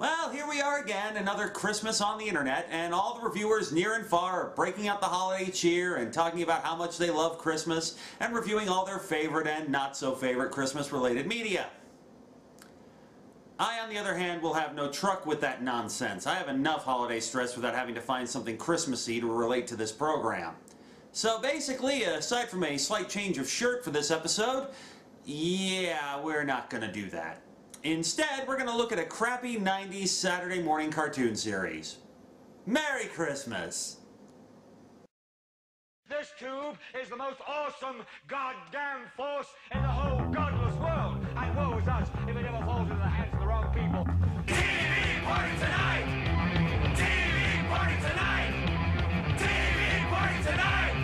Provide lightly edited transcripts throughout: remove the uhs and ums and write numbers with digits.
Well, here we are again, another Christmas on the internet, and all the reviewers near and far are breaking out the holiday cheer and talking about how much they love Christmas and reviewing all their favorite and not so favorite Christmas-related media. I, on the other hand, will have no truck with that nonsense. I have enough holiday stress without having to find something Christmassy to relate to this program. So basically, aside from a slight change of shirt for this episode, yeah, we're not going to do that. Instead, we're going to look at a crappy 90s Saturday morning cartoon series. Merry Christmas! This tube is the most awesome goddamn force in the whole godless world. And woe is us if it ever falls into the hands of the wrong people. TV party tonight! TV party tonight! TV party tonight!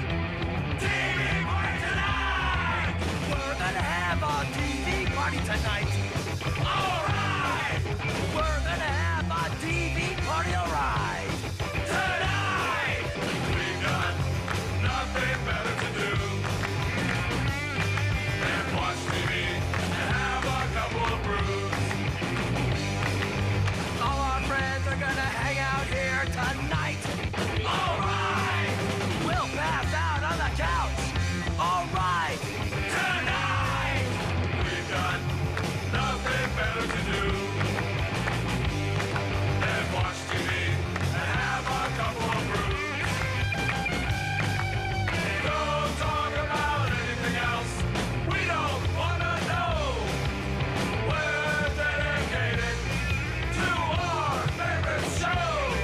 TV party tonight! We're gonna have a TV party tonight! Alright! We're gonna have a TV party, alright! Tonight! We've got nothing better to do than watch TV and have a couple of brews. All our friends are gonna hang out here tonight! Alright! We'll pass out on the couch! Alright! Tonight! We've got nothing better to do than watch TV and have a couple of brews. Don't talk about anything else. We don't wanna know. We're dedicated to our favorite shows.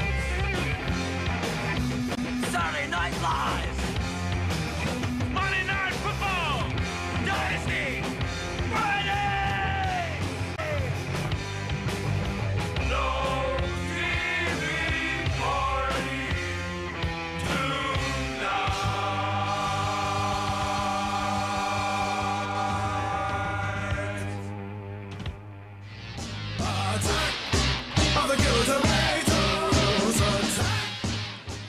Saturday Night Live. Monday Night Football. Dynasty. Friday. No TV party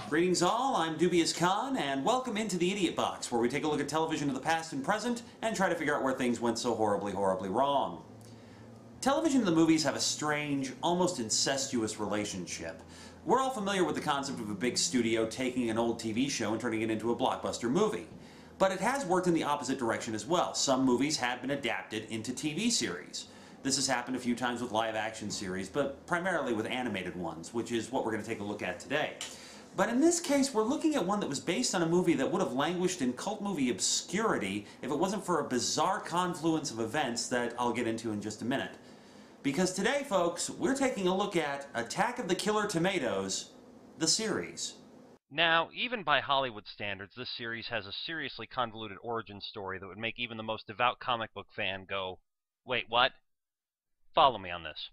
Greetings all, I'm Dubious Khan, and welcome into the Idiot Box, where we take a look at television of the past and present and try to figure out where things went so horribly, horribly wrong. Television and the movies have a strange, almost incestuous relationship. We're all familiar with the concept of a big studio taking an old TV show and turning it into a blockbuster movie. But it has worked in the opposite direction as well. Some movies have been adapted into TV series. This has happened a few times with live-action series, but primarily with animated ones, which is what we're going to take a look at today. But in this case, we're looking at one that was based on a movie that would have languished in cult movie obscurity if it wasn't for a bizarre confluence of events that I'll get into in just a minute. Because today, folks, we're taking a look at Attack of the Killer Tomatoes, the series. Now, even by Hollywood standards, this series has a seriously convoluted origin story that would make even the most devout comic book fan go, "Wait, what?" Follow me on this.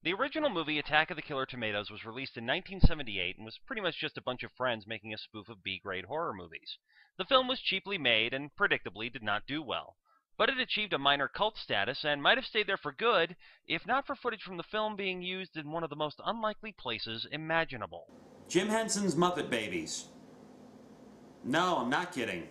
The original movie Attack of the Killer Tomatoes was released in 1978 and was pretty much just a bunch of friends making a spoof of B-grade horror movies. The film was cheaply made and predictably did not do well. But it achieved a minor cult status and might have stayed there for good if not for footage from the film being used in one of the most unlikely places imaginable. Jim Henson's Muppet Babies. No, I'm not kidding.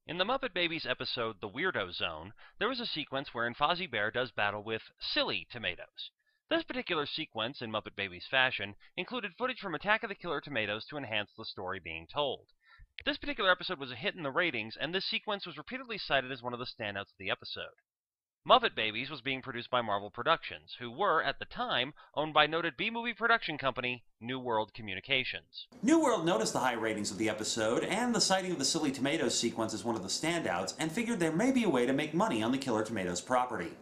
In the Muppet Babies episode The Weirdo Zone, there was a sequence wherein Fozzie Bear does battle with silly tomatoes. This particular sequence, in Muppet Babies fashion, included footage from Attack of the Killer Tomatoes to enhance the story being told. This particular episode was a hit in the ratings, and this sequence was repeatedly cited as one of the standouts of the episode. Muppet Babies was being produced by Marvel Productions, who were, at the time, owned by noted B-movie production company New World Communications. New World noticed the high ratings of the episode and the sighting of the Silly Tomatoes sequence as one of the standouts and figured there may be a way to make money on the Killer Tomatoes property.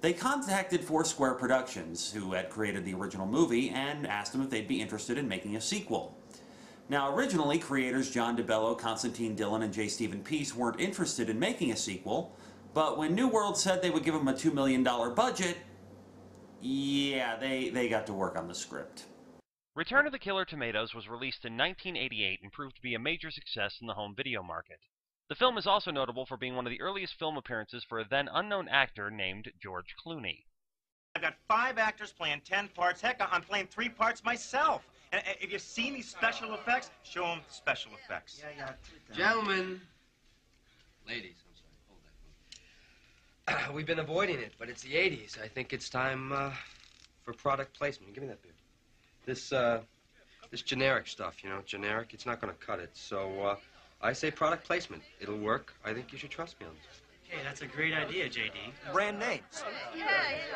They contacted Foursquare Productions, who had created the original movie, and asked them if they'd be interested in making a sequel. Now, originally, creators John DeBello, Constantine Dillon, and J. Stephen Peace weren't interested in making a sequel, but when New World said they would give them a $2 million budget, yeah, they got to work on the script. Return of the Killer Tomatoes was released in 1988 and proved to be a major success in the home video market. The film is also notable for being one of the earliest film appearances for a then unknown actor named George Clooney. I've got 5 actors playing 10 parts. Heck, I'm playing 3 parts myself. And if you've seen these special effects, show them special effects. Yeah. Gentlemen. Ladies, I'm sorry. Hold that. We've been avoiding it, but it's the 80s. I think it's time for product placement. Give me that beer. This generic stuff, you know, generic, it's not going to cut it. So, I say product placement. It'll work. I think you should trust me on this. Hey, that's a great idea, J.D. Brand names.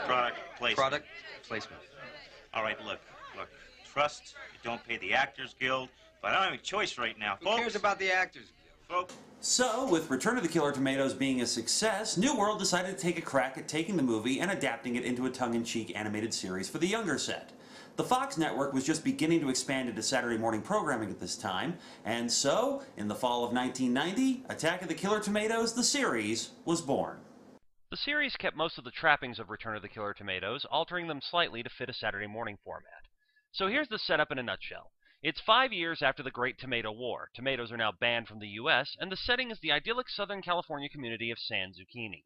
Product placement. Product placement. All right, look. Trust, you don't pay the Actors Guild, but I don't have a choice right now, folks. Who cares about the Actors Guild? Folks. So, with Return of the Killer Tomatoes being a success, New World decided to take a crack at taking the movie and adapting it into a tongue-in-cheek animated series for the younger set. The Fox network was just beginning to expand into Saturday morning programming at this time, and so, in the fall of 1990, Attack of the Killer Tomatoes, the series, was born. The series kept most of the trappings of Return of the Killer Tomatoes, altering them slightly to fit a Saturday morning format. So here's the setup in a nutshell. It's 5 years after the Great Tomato War. Tomatoes are now banned from the U.S., and the setting is the idyllic Southern California community of San Zucchini.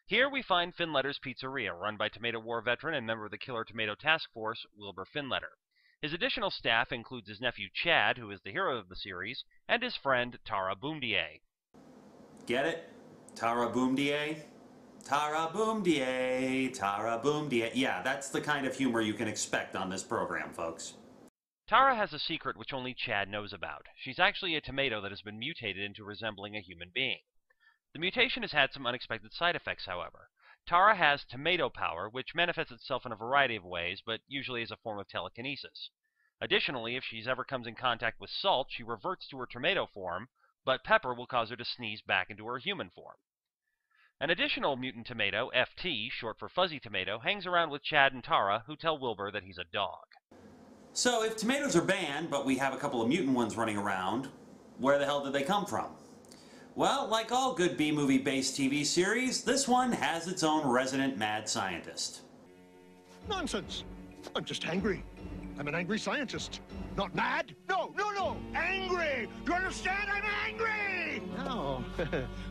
Here we find Finletter's Pizzeria, run by Tomato War veteran and member of the Killer Tomato Task Force, Wilbur Finletter. His additional staff includes his nephew Chad, who is the hero of the series, and his friend Tara Boomdier. Get it? Tara Boomdier? Tara Boomdier, Tara Boomdier. Yeah, that's the kind of humor you can expect on this program, folks. Tara has a secret which only Chad knows about. She's actually a tomato that has been mutated into resembling a human being. The mutation has had some unexpected side effects, however. Tara has tomato power, which manifests itself in a variety of ways, but usually as a form of telekinesis. Additionally, if she ever comes in contact with salt, she reverts to her tomato form, but pepper will cause her to sneeze back into her human form. An additional mutant tomato, FT, short for Fuzzy Tomato, hangs around with Chad and Tara, who tell Wilbur that he's a dog. So if tomatoes are banned, but we have a couple of mutant ones running around, where the hell did they come from? Well, like all good B-movie based TV series, this one has its own resident mad scientist. Nonsense! I'm just angry. I'm an angry scientist. Not mad? No! Angry! Do you understand? I'm angry! Now,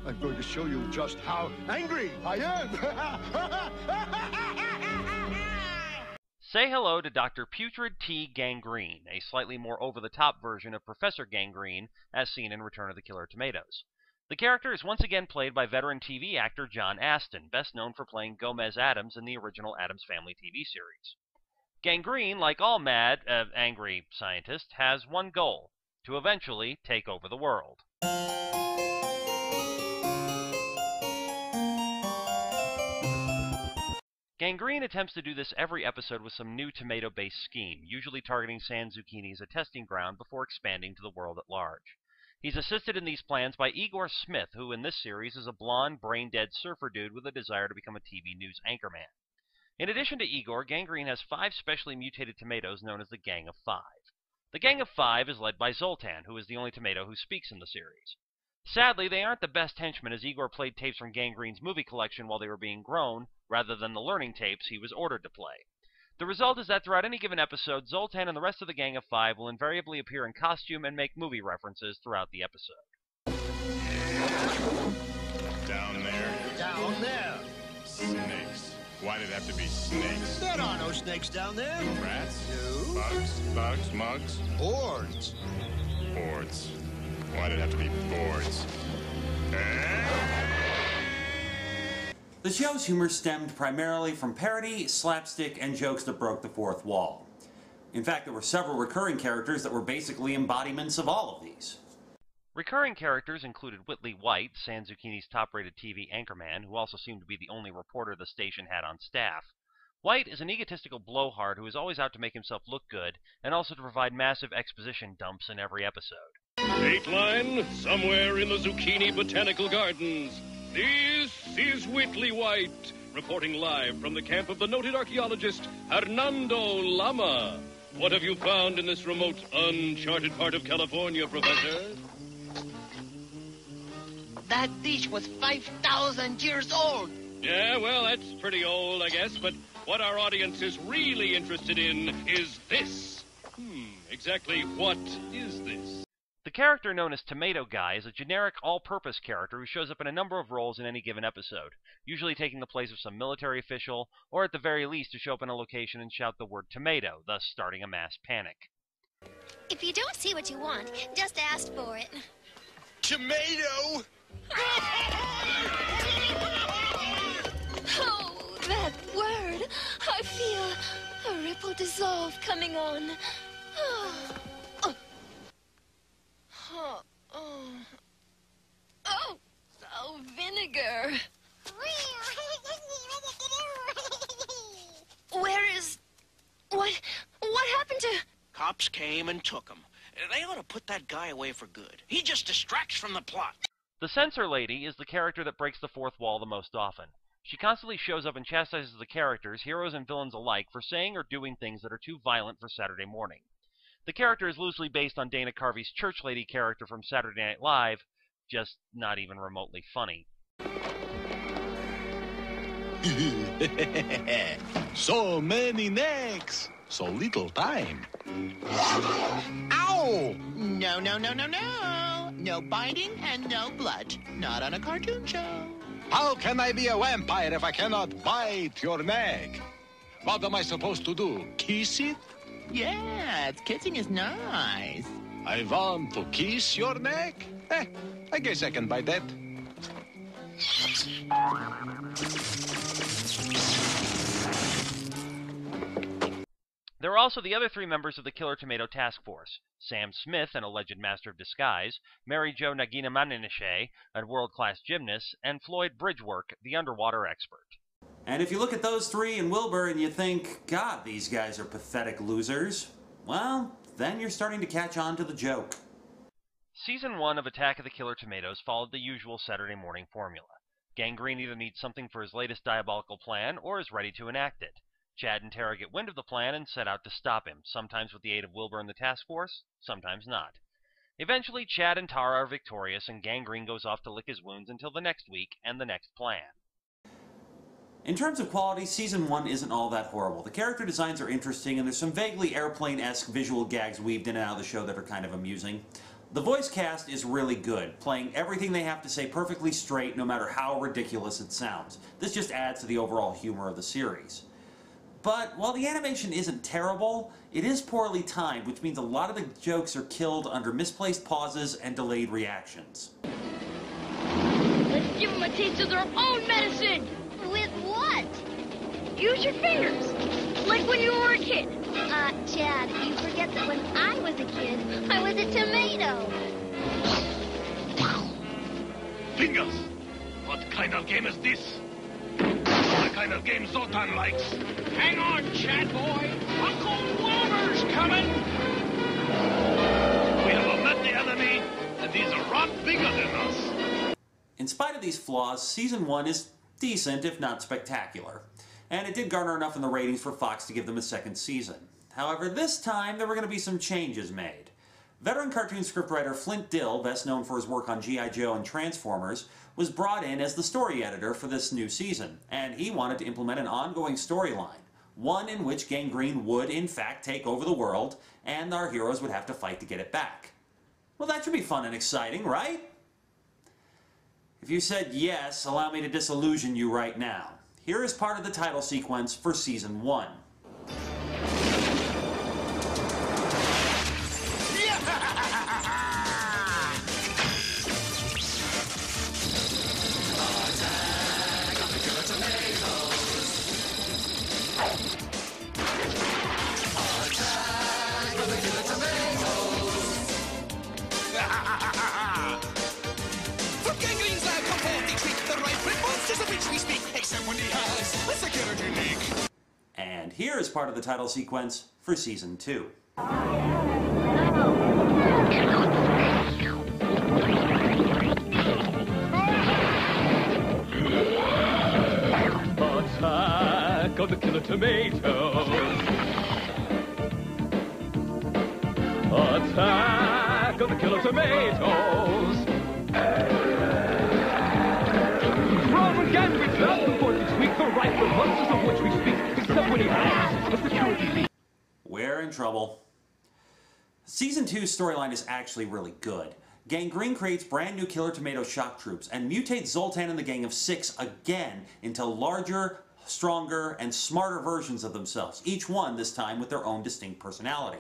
I'm going to show you just how angry I am. Say hello to Dr. Putrid T. Gangrene, a slightly more over-the-top version of Professor Gangrene, as seen in Return of the Killer Tomatoes. The character is once again played by veteran TV actor John Astin, best known for playing Gomez Addams in the original Addams Family TV series. Gangrene, like all mad, angry scientists, has one goal: to eventually take over the world. Gangrene attempts to do this every episode with some new tomato-based scheme, usually targeting San Zucchini as a testing ground before expanding to the world at large. He's assisted in these plans by Igor Smith, who in this series is a blonde, brain-dead surfer dude with a desire to become a TV news anchorman. In addition to Igor, Gangrene has 5 specially mutated tomatoes known as the Gang of 5. The Gang of 5 is led by Zoltan, who is the only tomato who speaks in the series. Sadly, they aren't the best henchmen, as Igor played tapes from Gangrene's movie collection while they were being grown, rather than the learning tapes he was ordered to play. The result is that throughout any given episode, Zoltan and the rest of the Gang of 5 will invariably appear in costume and make movie references throughout the episode. Down there. Down there. Snakes. Why did it have to be snakes? There are no snakes down there. Rats? No. Bugs, mugs? Boards. Boards. Why did it have to be boards? The show's humor stemmed primarily from parody, slapstick, and jokes that broke the fourth wall. In fact, there were several recurring characters that were basically embodiments of all of these. Recurring characters included Whitley White, San Zucchini's top-rated TV anchorman, who also seemed to be the only reporter the station had on staff. White is an egotistical blowhard who is always out to make himself look good, and also to provide massive exposition dumps in every episode. Dateline, somewhere in the Zucchini Botanical Gardens. This is Whitley White, reporting live from the camp of the noted archaeologist Hernando Lama. What have you found in this remote, uncharted part of California, Professor? That dish was 5,000 years old. Yeah, well, that's pretty old, I guess, but what our audience is really interested in is this. Exactly what is this? The character known as Tomato Guy is a generic all-purpose character who shows up in a number of roles in any given episode, usually taking the place of some military official, or at the very least to show up in a location and shout the word tomato, thus starting a mass panic. If you don't see what you want, just ask for it. Tomato! Oh, that word. I feel A ripple dissolve coming on. Oh, vinegar. Where is... What happened to... Cops came and took him. They ought to put that guy away for good. He just distracts from the plot. The Censor Lady is the character that breaks the fourth wall the most often. She constantly shows up and chastises the characters, heroes and villains alike, for saying or doing things that are too violent for Saturday morning. The character is loosely based on Dana Carvey's Church Lady character from Saturday Night Live, just not even remotely funny. So many necks, so little time. Ow! No. No biting and no blood. Not on a cartoon show. How can I be a vampire if I cannot bite your neck? What am I supposed to do? Kiss it? Yes, kissing is nice. I want to kiss your neck? I guess I can bite that. There are also the other three members of the Killer Tomato Task Force: Sam Smith, an alleged master of disguise, Mary Jo Nagina-Maniche, a world-class gymnast, and Floyd Bridgework, the underwater expert. And if you look at those three and Wilbur and you think, God, these guys are pathetic losers, well, then you're starting to catch on to the joke. Season 1 of Attack of the Killer Tomatoes followed the usual Saturday morning formula. Gangrene either needs something for his latest diabolical plan or is ready to enact it. Chad and Tara get wind of the plan and set out to stop him, sometimes with the aid of Wilbur and the task force, sometimes not. Eventually, Chad and Tara are victorious, and Gangrene goes off to lick his wounds until the next week and the next plan. In terms of quality, Season 1 isn't all that horrible. The character designs are interesting, and there's some vaguely Airplane-esque visual gags weaved in and out of the show that are kind of amusing. The voice cast is really good, playing everything they have to say perfectly straight, no matter how ridiculous it sounds. This just adds to the overall humor of the series. But while the animation isn't terrible, it is poorly timed, which means a lot of the jokes are killed under misplaced pauses and delayed reactions. Let's give them a taste of their own medicine! With what? Use your fingers, like when you were a kid. Chad, you forget that when I was a kid, I was a tomato. Fingers! What kind of game is this? The kind of game Zoltan likes. Hang on, Chad boy. Uncle Wilbur's coming. We have met the enemy, and he's a lot bigger than us. In spite of these flaws, Season 1 is decent, if not spectacular. And it did garner enough in the ratings for Fox to give them a second season. However, this time there were going to be some changes made. Veteran cartoon scriptwriter Flint Dill, best known for his work on G.I. Joe and Transformers, was brought in as the story editor for this new season, and he wanted to implement an ongoing storyline, one in which Gangrene would, in fact, take over the world, and our heroes would have to fight to get it back. Well, that should be fun and exciting, right? If you said yes, allow me to disillusion you right now. Here is part of the title sequence for Season 1. And here is part of the title sequence for Season 2. Attack of the Killer Tomatoes. Attack of the Killer Tomatoes. From Gambit out before this week, the rifle monsters of which we speak, except when he has a security lead. We're in trouble. Season 2's storyline is actually really good. Gangrene creates brand new Killer Tomato shock troops and mutates Zoltan and the Gang of Six again into larger, stronger, and smarter versions of themselves, each one this time with their own distinct personality.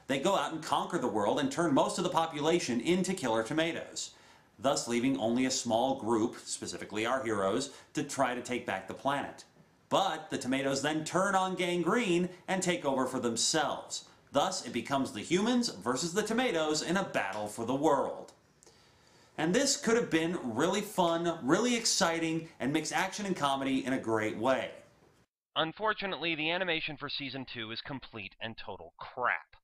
They go out and conquer the world and turn most of the population into Killer Tomatoes, thus leaving only a small group, specifically our heroes, to try to take back the planet. But the tomatoes then turn on gangrene and take over for themselves. Thus, it becomes the humans versus the tomatoes in a battle for the world. And this could have been really fun, really exciting, and mix action and comedy in a great way. Unfortunately, the animation for Season 2 is complete and total crap.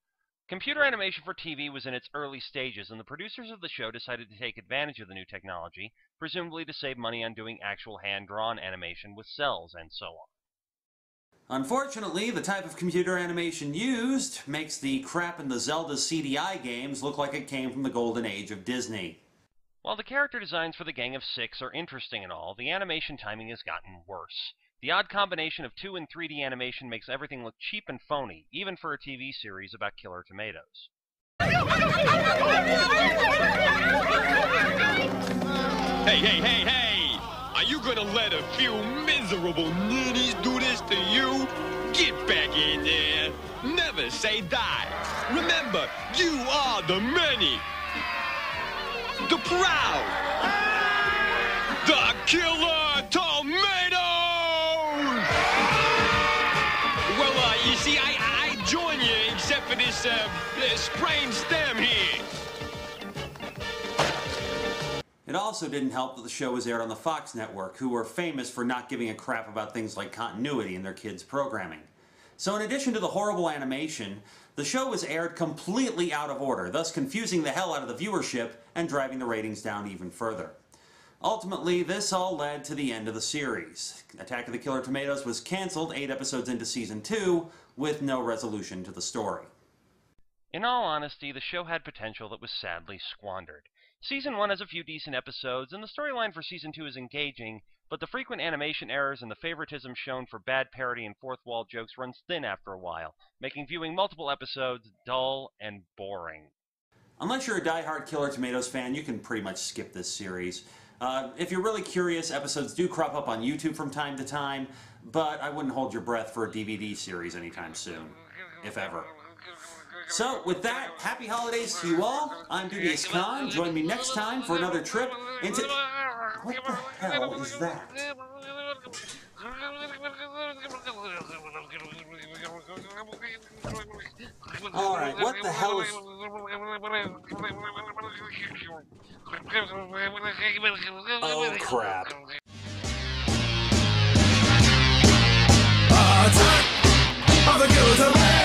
Computer animation for TV was in its early stages, and the producers of the show decided to take advantage of the new technology, presumably to save money on doing actual hand-drawn animation with cells and so on. Unfortunately, the type of computer animation used makes the crap in the Zelda CDI games look like it came from the golden age of Disney. While the character designs for the Gang of Six are interesting and all, the animation timing has gotten worse. The odd combination of 2 and 3D animation makes everything look cheap and phony, even for a TV series about killer tomatoes. Hey! Are you gonna let a few miserable ninnies do this to you? Get back in there. Never say die. Remember, you are the many. The proud. The killer tomatoes! Well, you see, I join you except for this sprained stem here. It also didn't help that the show was aired on the Fox network, who were famous for not giving a crap about things like continuity in their kids' programming. So in addition to the horrible animation, the show was aired completely out of order, thus confusing the hell out of the viewership and driving the ratings down even further. Ultimately, this all led to the end of the series. Attack of the Killer Tomatoes was cancelled 8 episodes into Season 2, with no resolution to the story. In all honesty, the show had potential that was sadly squandered. Season 1 has a few decent episodes, and the storyline for Season 2 is engaging, but the frequent animation errors and the favoritism shown for bad parody and fourth-wall jokes runs thin after a while, making viewing multiple episodes dull and boring. Unless you're a die-hard Killer Tomatoes fan, you can pretty much skip this series. If you're really curious, episodes do crop up on YouTube from time to time, but I wouldn't hold your breath for a DVD series anytime soon, if ever. So, with that, happy holidays to you all. I'm Dubious Khan. Join me next time for another trip into... What the hell is that? Alright, what the hell is... Oh, crap. Attack of the killer tomatoes!